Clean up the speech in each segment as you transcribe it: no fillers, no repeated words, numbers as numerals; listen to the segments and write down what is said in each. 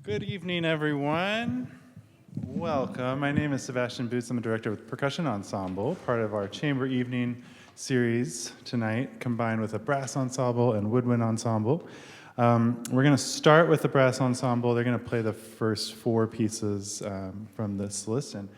Good evening, everyone. Welcome. My name is Sebastian Boots. I'm the director with Percussion Ensemble, part of our Chamber Evening series tonight, combined with a brass ensemble and woodwind ensemble. We're going to start with the brass ensemble. They're going to play the first four pieces from this list, and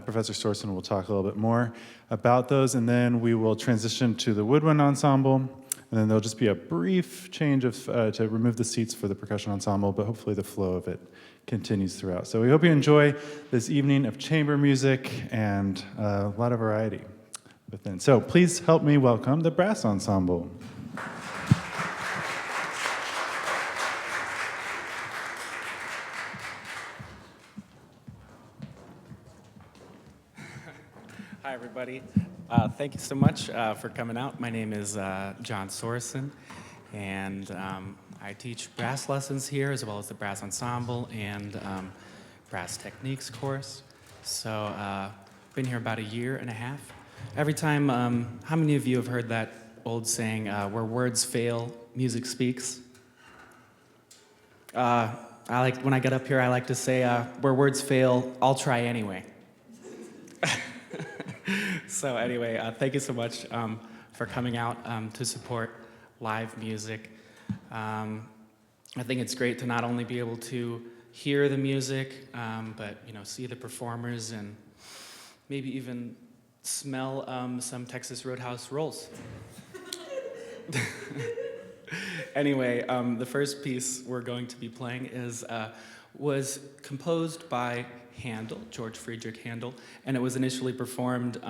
Professor Sorsen will talk a little bit more about those, and then we will transition to the woodwind ensemble. And then there'll just be a brief change of to remove the seats for the percussion ensemble, but hopefully the flow of it continues throughout. So we hope you enjoy this evening of chamber music and a lot of variety within. So please help me welcome the brass ensemble. Hi, everybody. Thank you so much for coming out. My name is John Sorsen, and I teach brass lessons here, as well as the brass ensemble and brass techniques course. So been here about a year and a half. Every time, how many of you have heard that old saying, where words fail, music speaks? When I get up here, I like to say, where words fail, I'll try anyway. So anyway, thank you so much for coming out to support live music. I think it's great to not only be able to hear the music, but see the performers and maybe even smell some Texas Roadhouse rolls. Anyway, the first piece we're going to be playing was composed by Handel, George Friedrich Handel, and it was initially performed.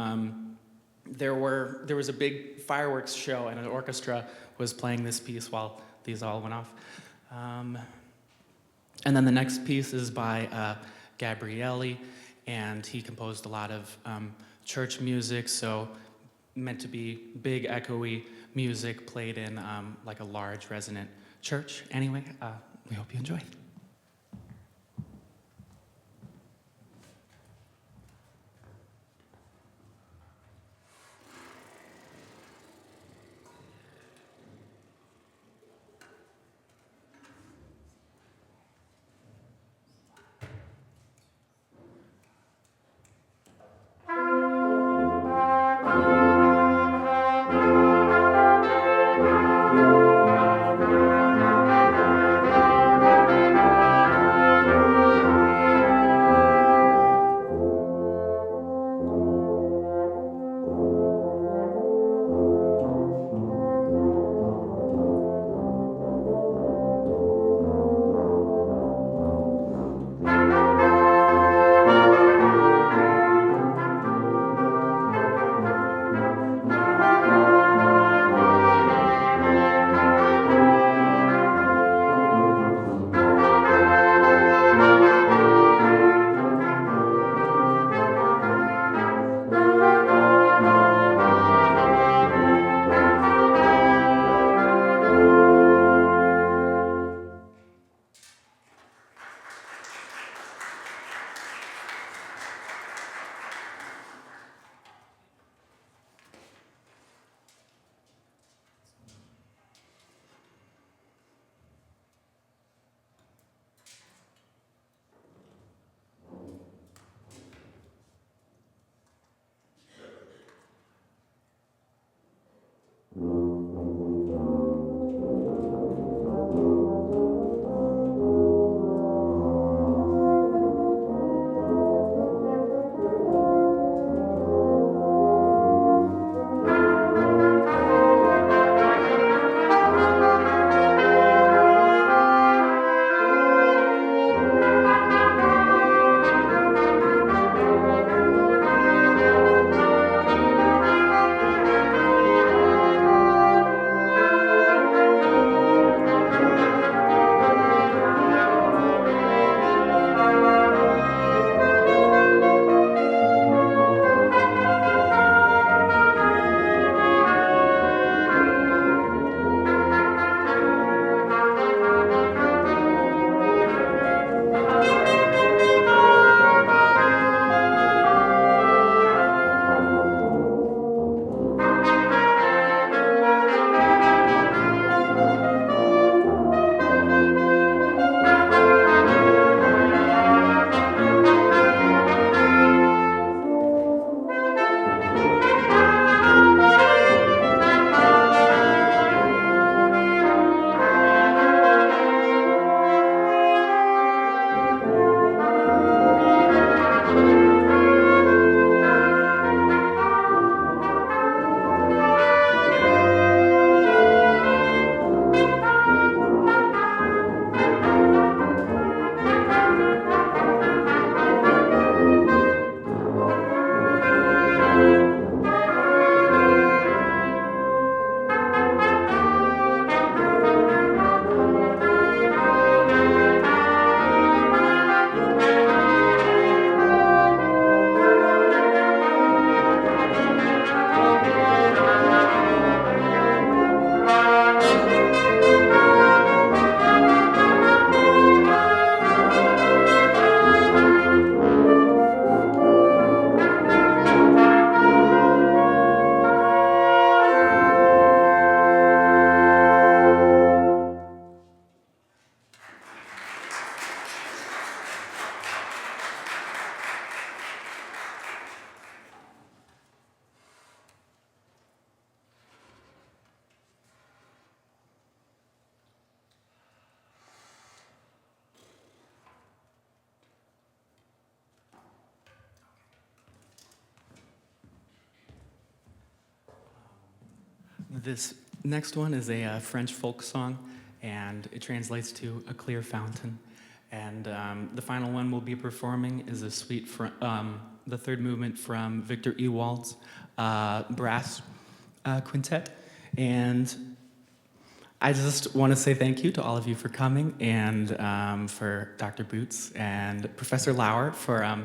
There was a big fireworks show, and an orchestra was playing this piece while these all went off. And then the next piece is by Gabrielli, and he composed a lot of church music, so meant to be big, echoey music played in like a large, resonant church. Anyway, we hope you enjoy. This next one is a French folk song, and it translates to a clear fountain. And the final one we'll be performing is a suite from the third movement from Victor Ewald's brass quintet. And I just want to say thank you to all of you for coming, and for Dr. Boots and Professor Lauer for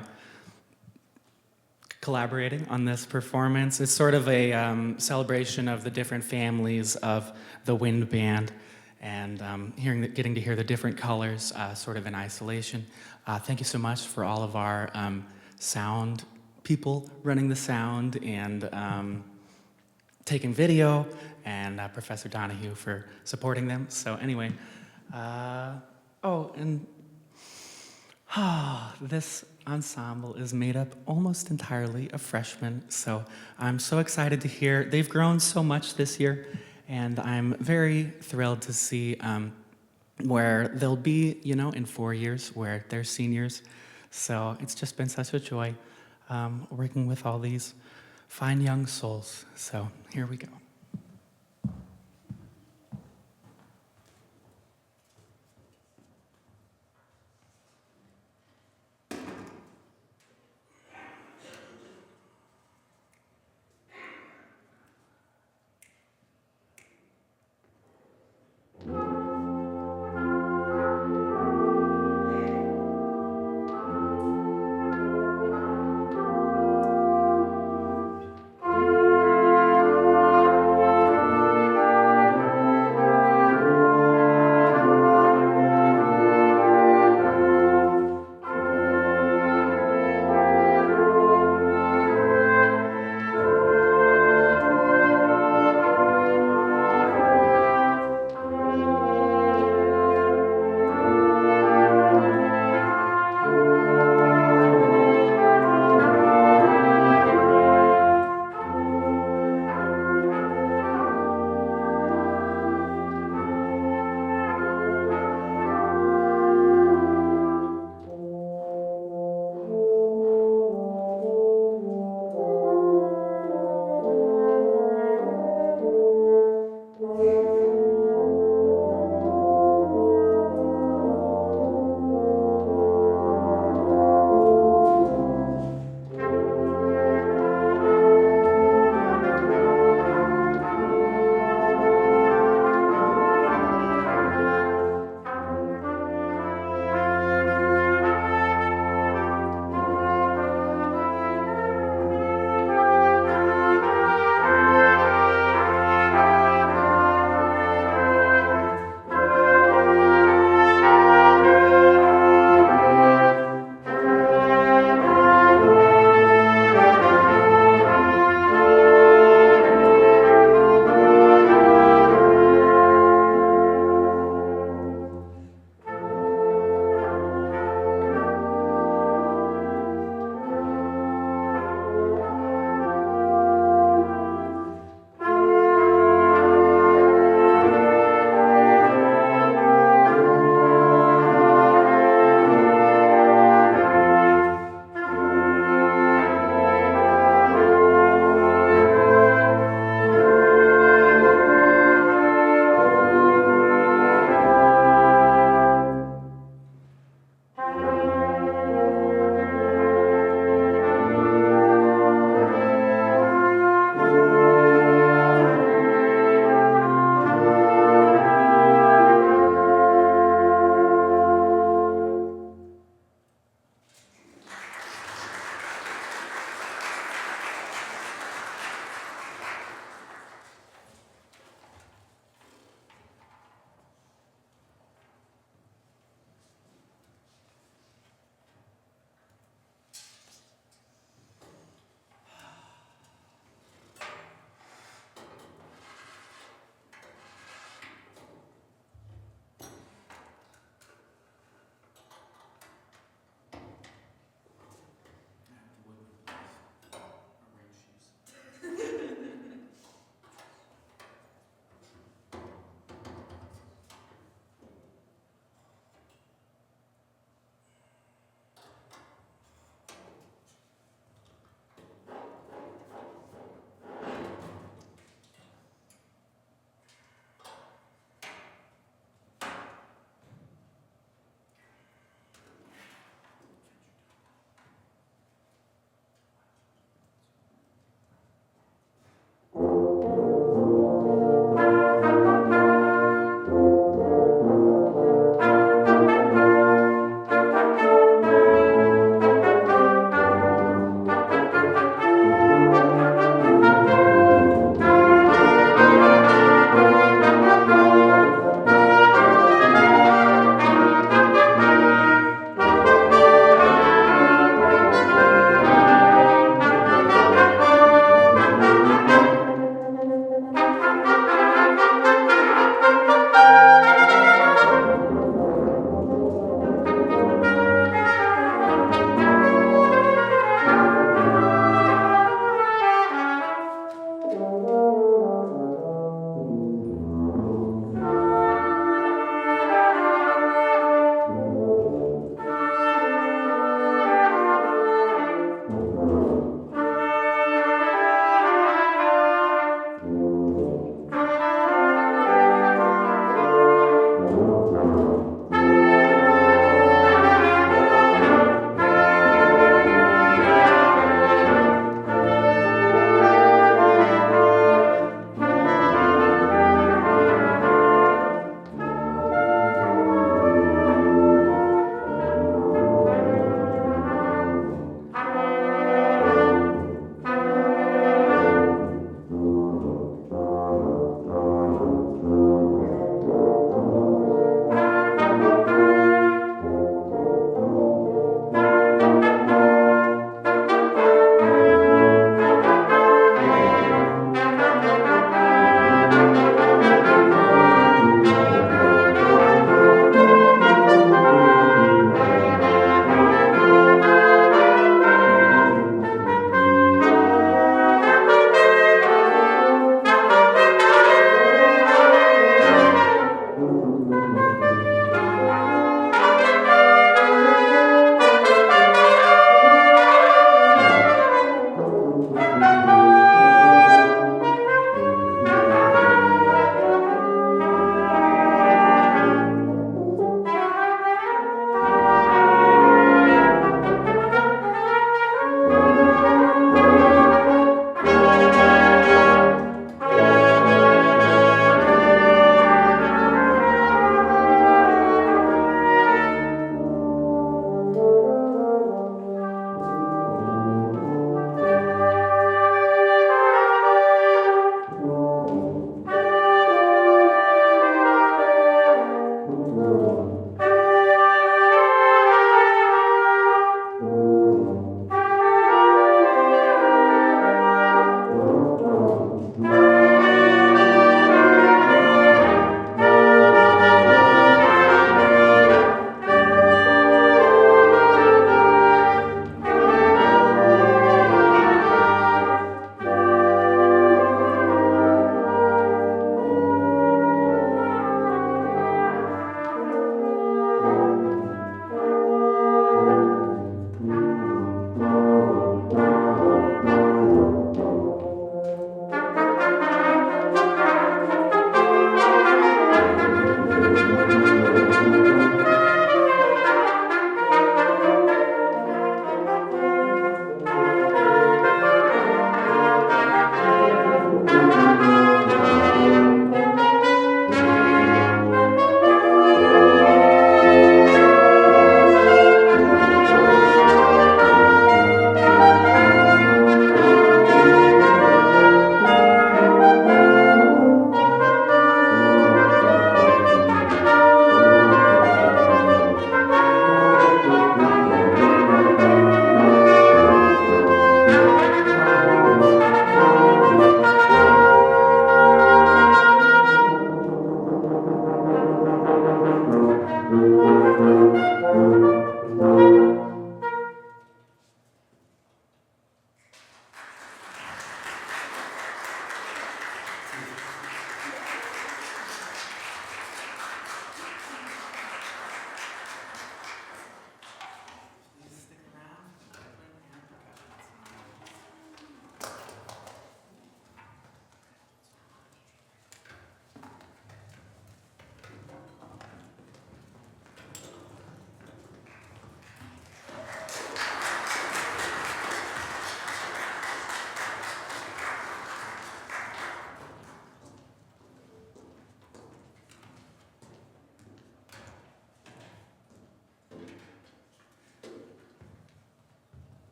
collaborating on this performance. It's sort of a celebration of the different families of the wind band, and getting to hear the different colors sort of in isolation. Thank you so much for all of our sound people running the sound and taking video, and Professor Donahue for supporting them. So anyway, this ensemble is made up almost entirely of freshmen, so I'm so excited to hear. They've grown so much this year, and I'm very thrilled to see where they'll be, in 4 years, where they're seniors. So it's just been such a joy working with all these fine young souls. So here we go.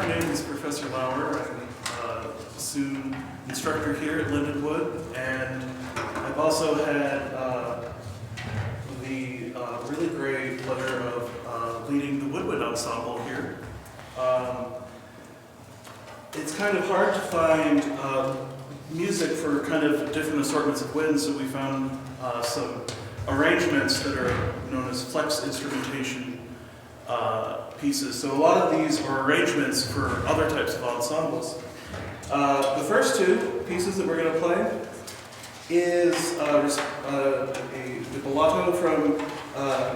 My name is Professor Lauer. I'm a bassoon instructor here at Lindenwood, and I've also had the really great pleasure of leading the Woodwind ensemble here. It's kind of hard to find music for kind of different assortments of winds, so we found some arrangements that are known as flex instrumentation pieces. So a lot of these are arrangements for other types of ensembles. The first two pieces that we're going to play is a ballato from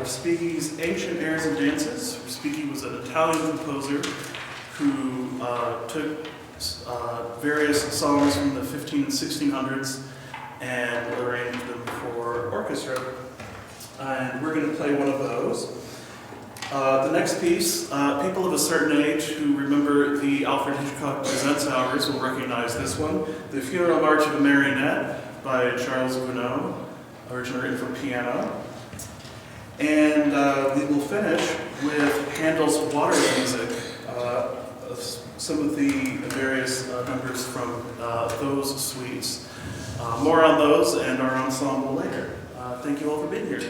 Respighi's Ancient Airs and Dances. Respighi was an Italian composer who took various songs from the 15 and 1600s and arranged them for orchestra. And we're going to play one of those. The next piece, people of a certain age who remember the Alfred Hitchcock Presents hours will recognize this one, The Funeral March of a Marionette by Charles Gounod, originally written for piano. And we will finish with Handel's Water Music, some of the various numbers from those suites. More on those and our ensemble later. Thank you all for being here.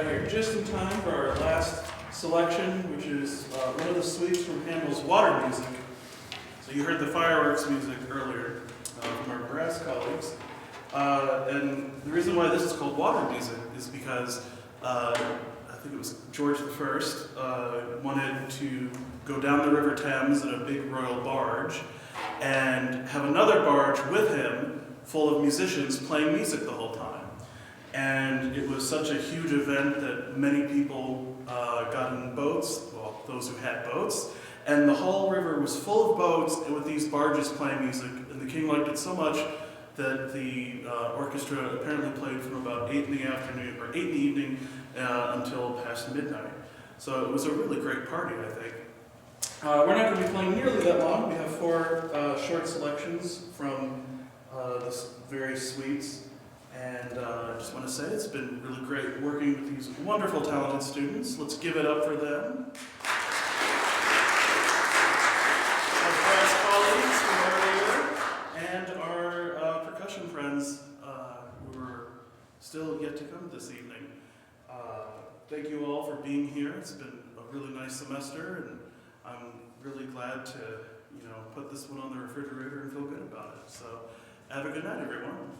got here just in time for our last selection, which is one of the suites from Handel's Water Music. So you heard the fireworks music earlier from our brass colleagues. And the reason why this is called water music is because I think it was George I wanted to go down the River Thames in a big royal barge and have another barge with him full of musicians playing music the whole time. And it was such a huge event that many people got in boats, well, those who had boats, and the whole river was full of boats with these barges playing music, and the king liked it so much that the orchestra apparently played from about 8 in the afternoon, or 8 in the evening until past midnight. So it was a really great party, I think. We're not going to be playing nearly that long. We have 4 short selections from the various suites. And I just want to say it's been really great working with these wonderful, talented students. Let's give it up for them. Our brass colleagues who are here, and our percussion friends who are still yet to come this evening. Thank you all for being here. It's been a really nice semester, and I'm really glad to, put this one on the refrigerator and feel good about it. So have a good night, everyone.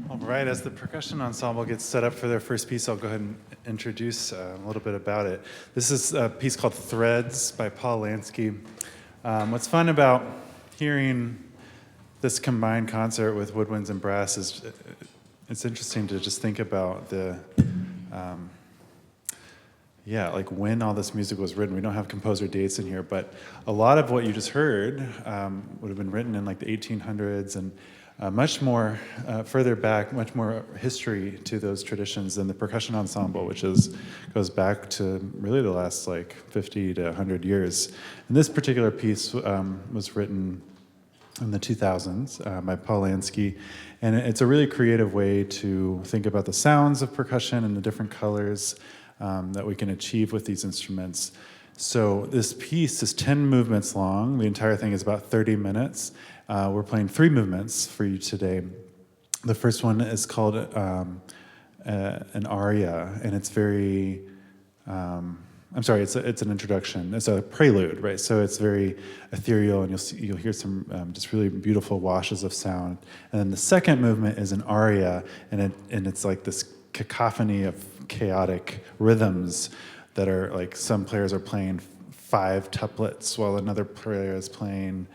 All right, as the percussion ensemble gets set up for their first piece, I'll go ahead and introduce a little bit about it. This is a piece called Threads by Paul Lansky. What's fun about hearing this combined concert with woodwinds and brass is it's interesting to just think about the, like when all this music was written. We don't have composer dates in here, but a lot of what you just heard would have been written in like the 1800s and much more further back, much more history to those traditions than the percussion ensemble, which goes back to really the last like 50 to 100 years. And this particular piece was written in the 2000s by Paul Lansky, and it's a really creative way to think about the sounds of percussion and the different colors that we can achieve with these instruments. So this piece is 10 movements long. The entire thing is about 30 minutes. We're playing 3 movements for you today. The first one is called an aria, and it's very, it's an introduction. It's a prelude, right? So it's very ethereal, and you'll hear some just really beautiful washes of sound. And then the second movement is an aria, and it's like this cacophony of chaotic rhythms that are like some players are playing 5 tuplets while another player is playing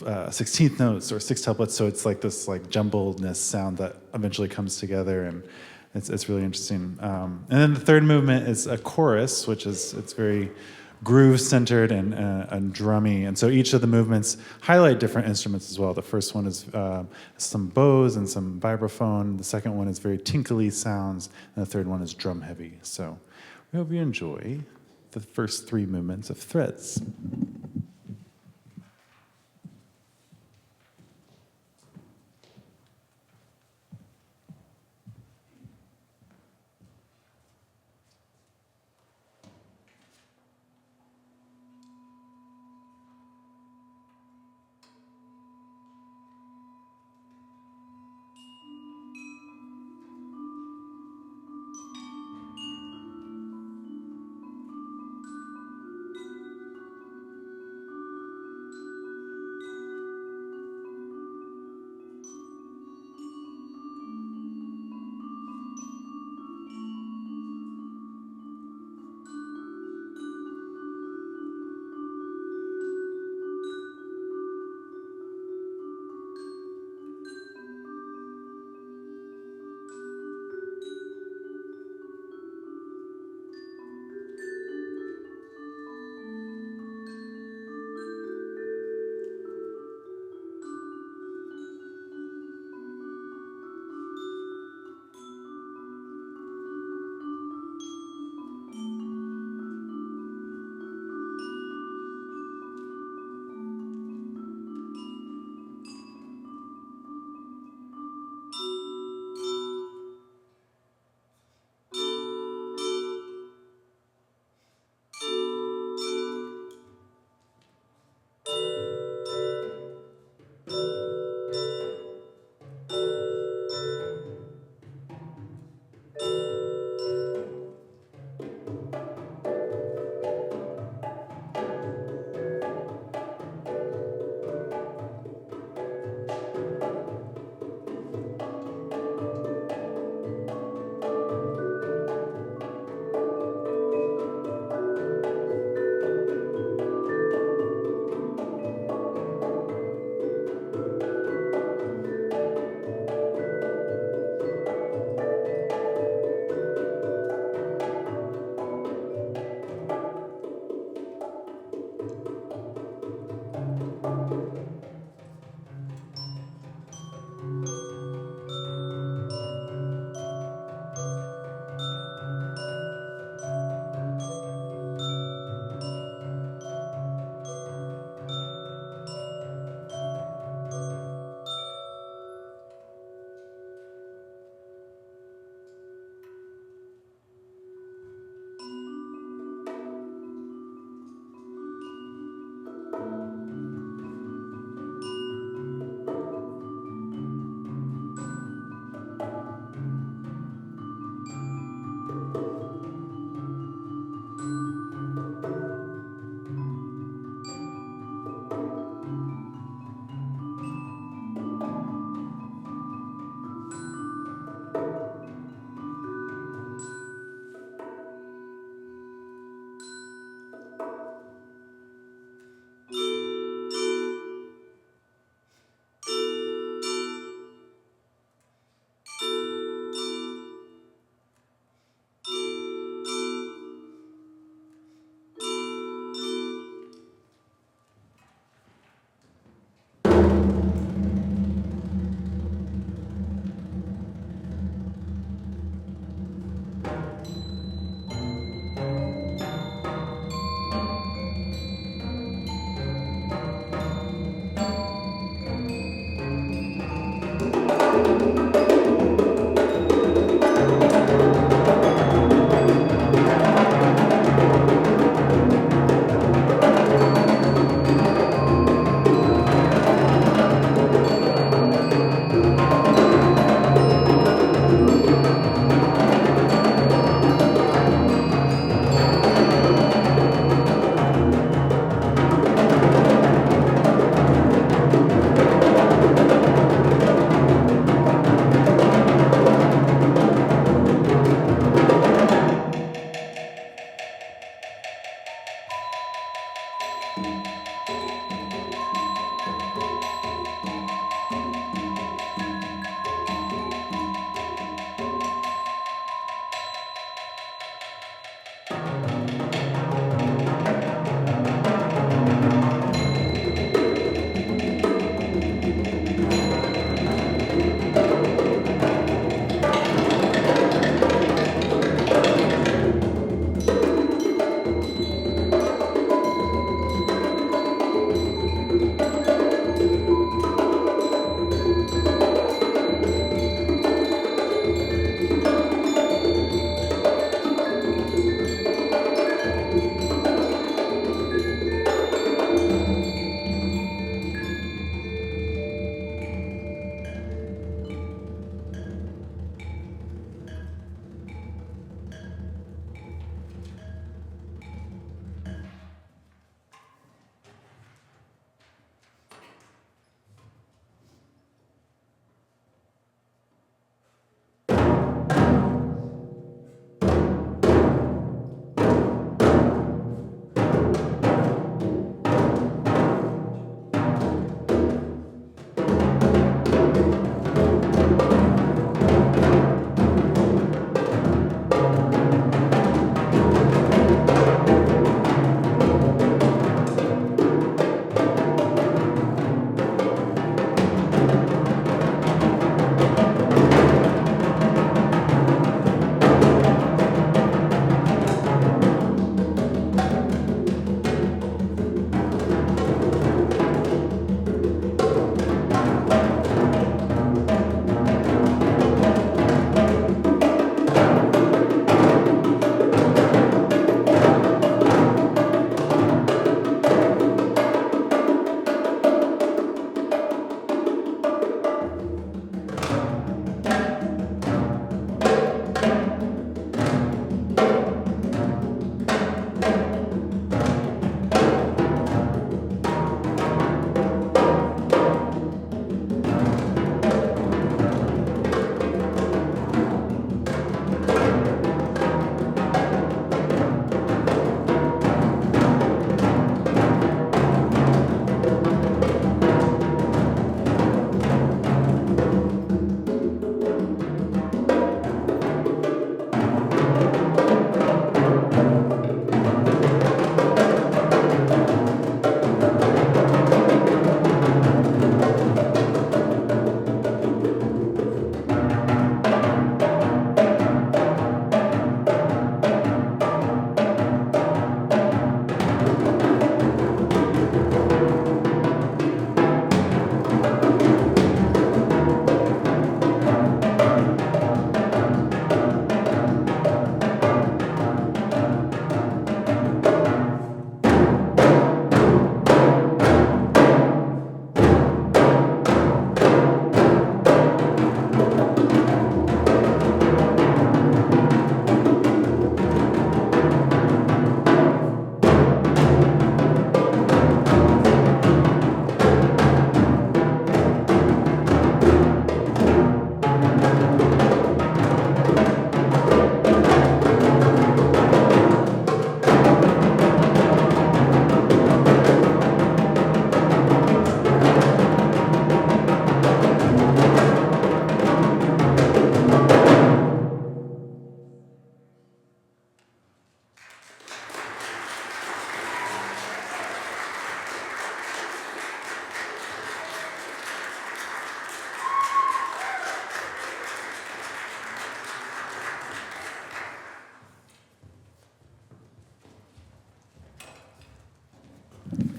16th notes or 6 tuplets. So it's like this like jumbledness sound that eventually comes together, and it's really interesting. And then the third movement is a chorus, which it's very groove-centered and drummy. And so each of the movements highlight different instruments as well. The first one is some bows and some vibraphone. The second one is very tinkly sounds. And the third one is drum-heavy. So we hope you enjoy the first 3 movements of Threads.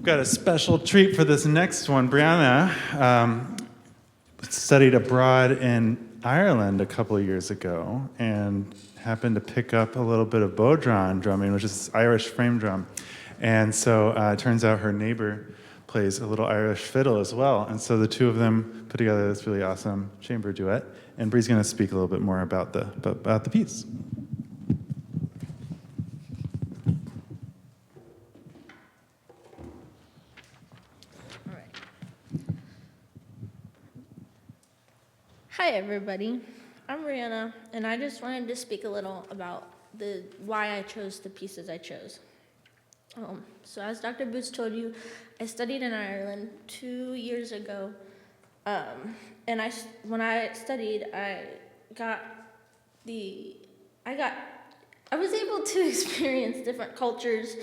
We've got a special treat for this next one. Brianna studied abroad in Ireland a couple of years ago and happened to pick up a little bit of bodhran drumming, which is Irish frame drum. And so it turns out her neighbor plays a little Irish fiddle as well. And so the two of them put together this really awesome chamber duet. And Bree's going to speak a little bit more about the piece. All right. Hi, everybody. I'm Brianna, and I just wanted to speak a little about why I chose the pieces I chose. So as Dr. Boots told you, I studied in Ireland 2 years ago, and when I studied, I was able to experience different cultures,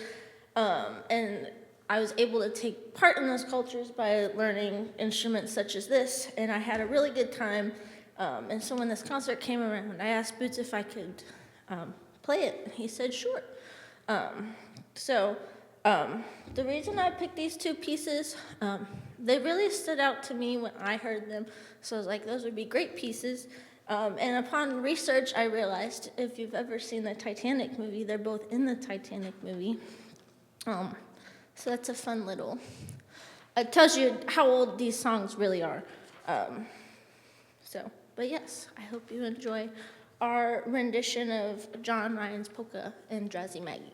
and I was able to take part in those cultures by learning instruments such as this, and I had a really good time. And so when this concert came around, I asked Boots if I could play it, and he said sure. The reason I picked these two pieces, they really stood out to me when I heard them, so I was like, those would be great pieces. And upon research, I realized, if you've ever seen the Titanic movie, they're both in the Titanic movie. So that's a fun little, it tells you how old these songs really are. But yes, I hope you enjoy our rendition of John Ryan's polka and Drowsy Maggie.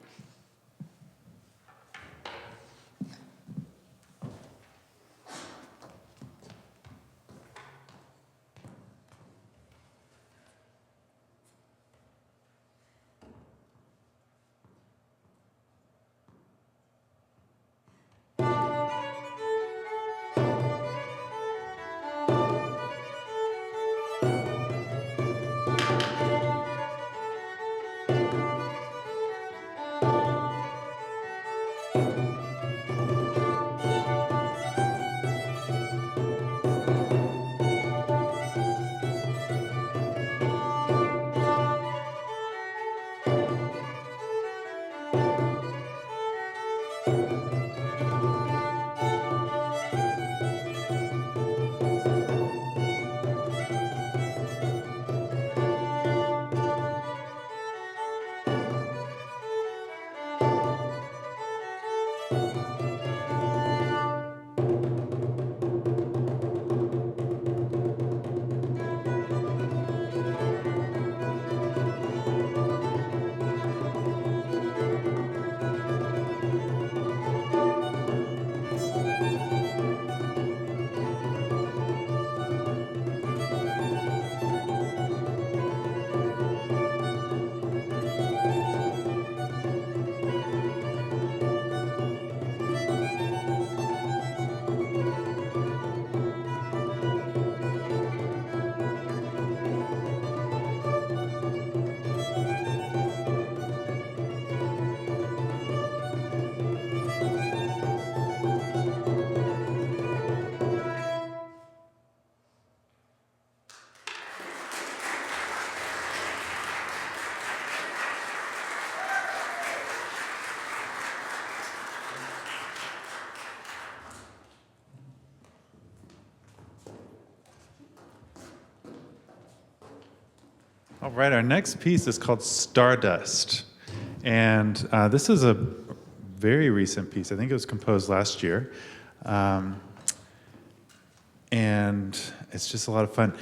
All right, our next piece is called Stardust. And this is a very recent piece. I think it was composed last year. And it's just a lot of fun.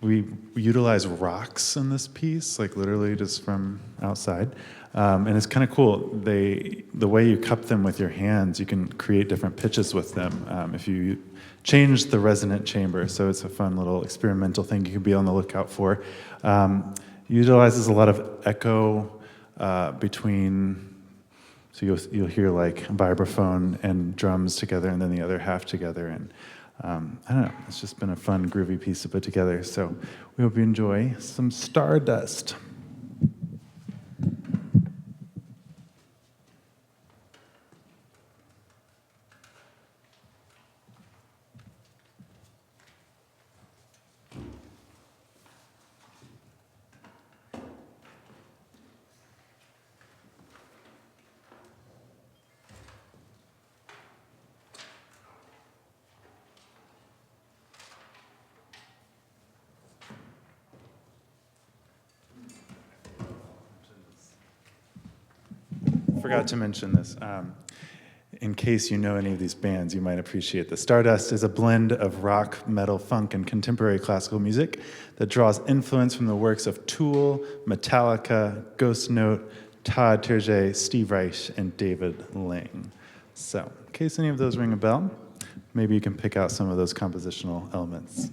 We utilize rocks in this piece, like literally just from outside. And it's kind of cool. The way you cup them with your hands, you can create different pitches with them if you change the resonant chamber. So it's a fun little experimental thing you can be on the lookout for. Utilizes a lot of echo between, so you'll hear like vibraphone and drums together and then the other half together. And I don't know, it's just been a fun, groovy piece to put together. So we hope you enjoy some Stardust. forgot to mention this. In case you know any of these bands, you might appreciate this. Stardust is a blend of rock, metal, funk, and contemporary classical music that draws influence from the works of Tool, Metallica, Ghost Note, Todd Terje, Steve Reich, and David Lang. So, in case any of those ring a bell, maybe you can pick out some of those compositional elements.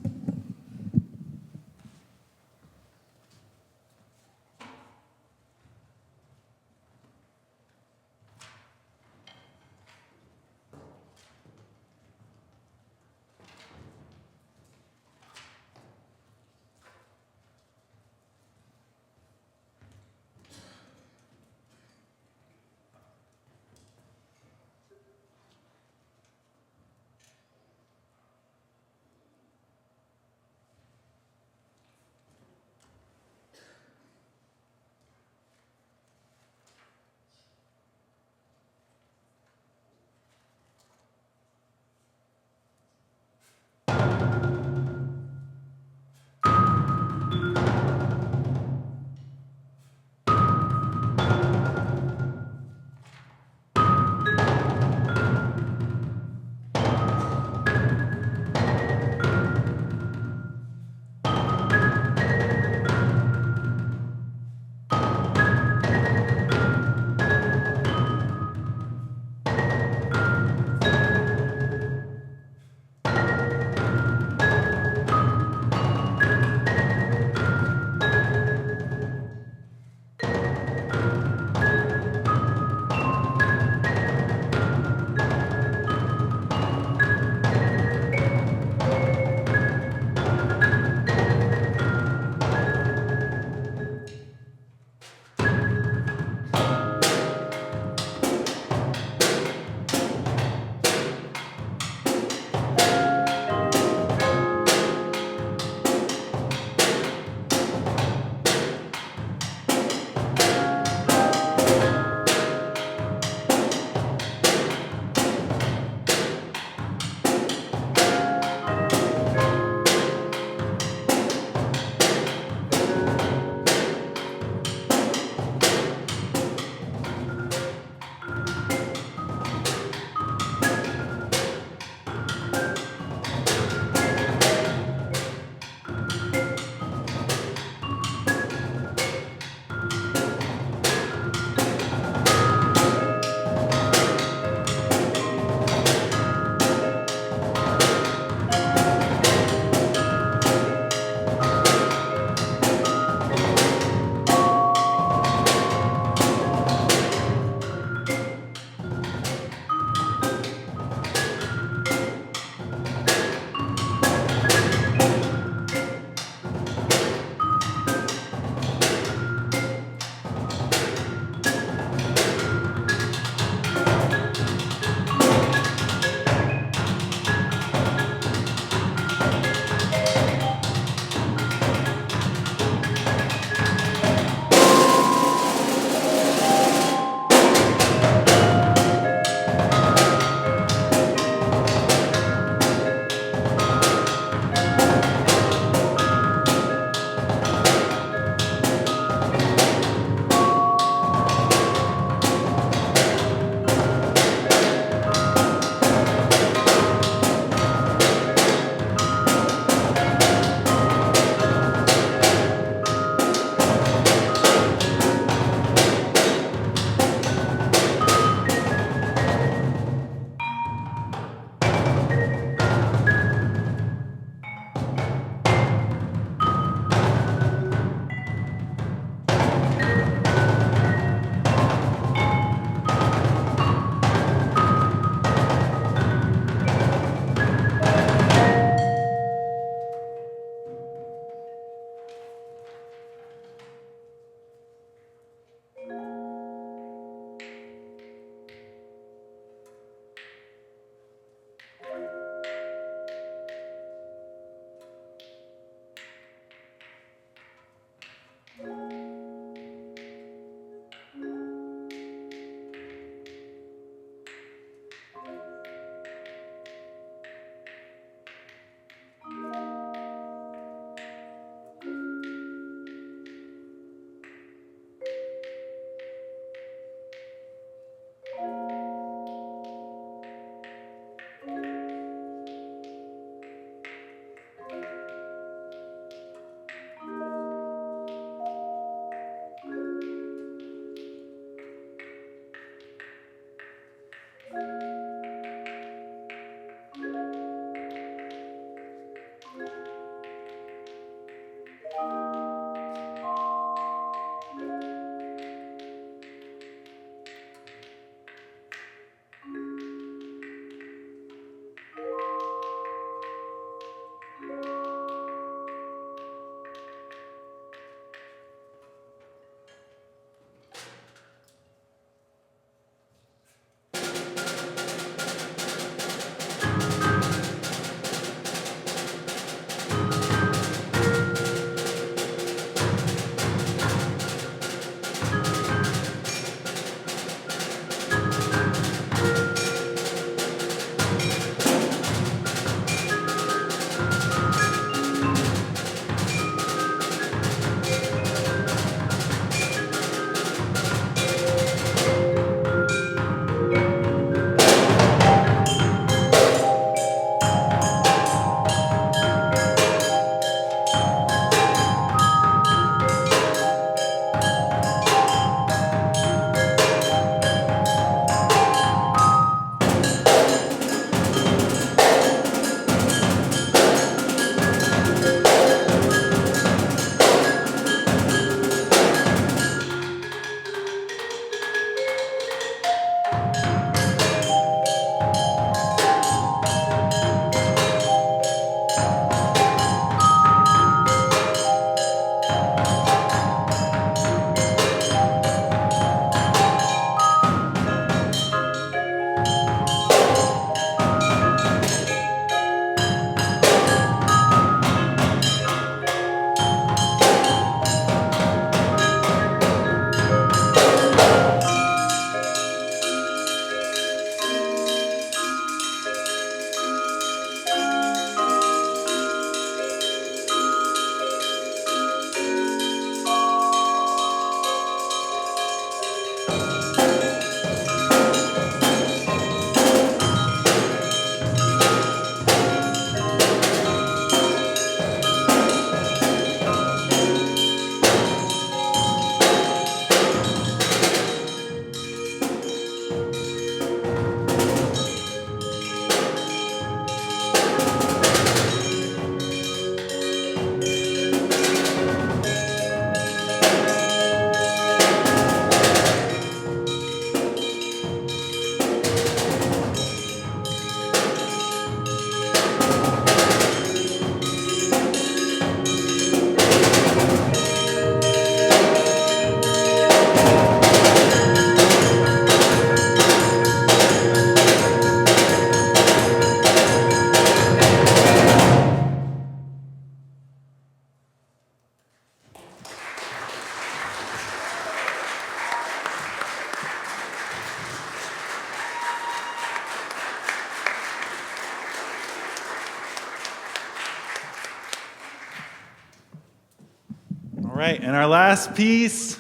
All right, and our last piece,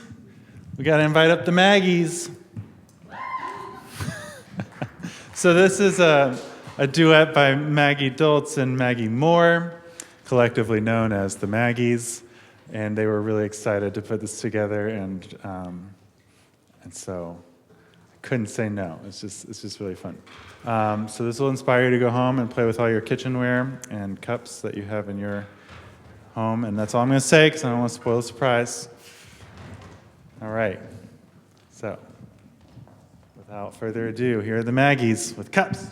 we got to invite up the Maggies. So this is a duet by Maggie Dultz and Maggie Moore, collectively known as the Maggies, and they were really excited to put this together, and so I couldn't say no. It's just really fun. So this will inspire you to go home and play with all your kitchenware and cups that you have in your home, and that's all I'm going to say because I don't want to spoil the surprise. All right, so without further ado, here are the Maggies with cups.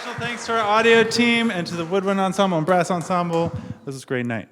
Special thanks to our audio team and to the Woodwind Ensemble and Brass Ensemble. This was a great night.